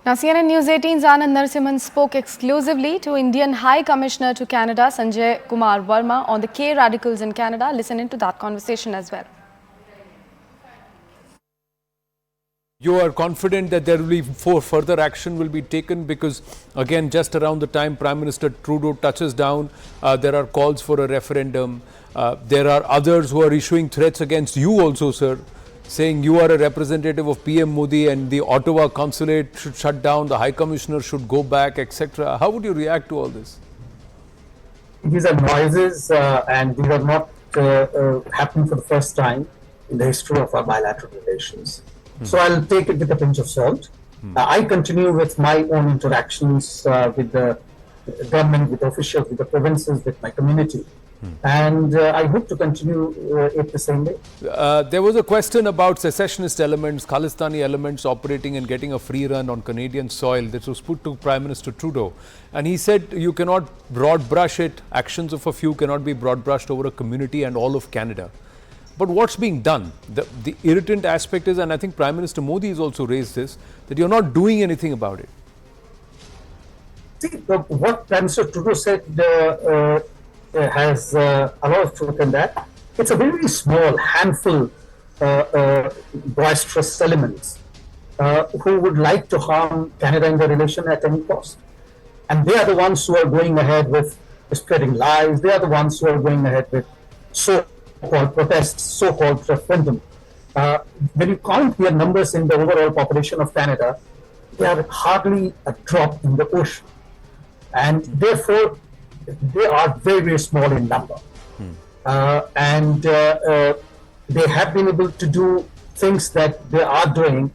Now, CNN News 18's Anand Narasimhan spoke exclusively to Indian High Commissioner to Canada, Sanjay Kumar Verma, on the K-radicals in Canada. Listen into that conversation as well. You are confident that there will be further action will be taken because, again, just around the time Prime Minister Trudeau touches down, there are calls for a referendum. There are others who are issuing threats against you also, sir, saying you are a representative of PM Modi and the Ottawa consulate should shut down, the High Commissioner should go back, etc. How would you react to all this? These are noises and these are not happening for the first time in the history of our bilateral relations. So I'll take it with a pinch of salt. I continue with my own interactions with the government, with officials, with the provinces, with my community. And I hope to continue it the same way. There was a question about secessionist elements, Khalistani elements operating and getting a free run on Canadian soil. This was put to Prime Minister Trudeau. And he said you cannot broad brush it. Actions of a few cannot be broad brushed over a community and all of Canada. But what's being done? The irritant aspect is, and I think Prime Minister Modi has also raised this, that you're not doing anything about it. See, what Prime Minister Trudeau said has a lot of truth in that. It's a very small handful boisterous elements who would like to harm Canada in the relation at any cost. And they are the ones who are going ahead with spreading lies. They are the ones who are going ahead with so-called protests, so-called referendum. When you count their numbers in the overall population of Canada, they are hardly a drop in the ocean. And therefore, they are very, very small in number. And they have been able to do things that they are doing.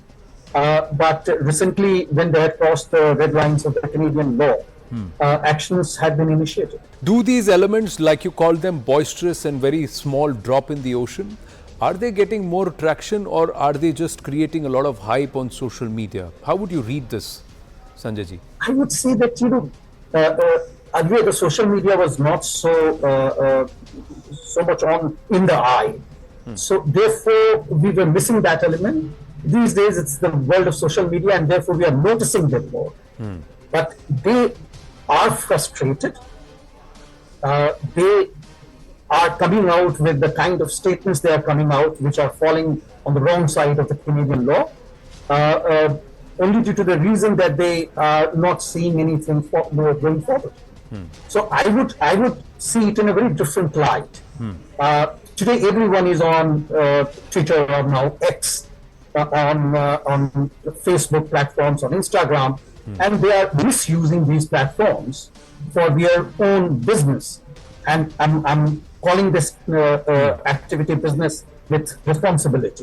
But recently, when they had crossed the red lines of the Canadian law, actions had been initiated. Do these elements, like you call them, boisterous and very small drop in the ocean, are they getting more traction or are they just creating a lot of hype on social media? How would you read this, Sanjay ji? I would say that, earlier the social media was not so much in the eye. So therefore, we were missing that element. These days, it's the world of social media and therefore we are noticing them more. But they are frustrated. They are coming out with the kind of statements they are coming out, which are falling on the wrong side of the Canadian law, only due to the reason that they are not seeing anything going forward. So I would see it in a very different light. Today, everyone is on Twitter or now X, on Facebook platforms, on Instagram, and they are misusing these platforms for their own business. And I'm calling this activity business with responsibility.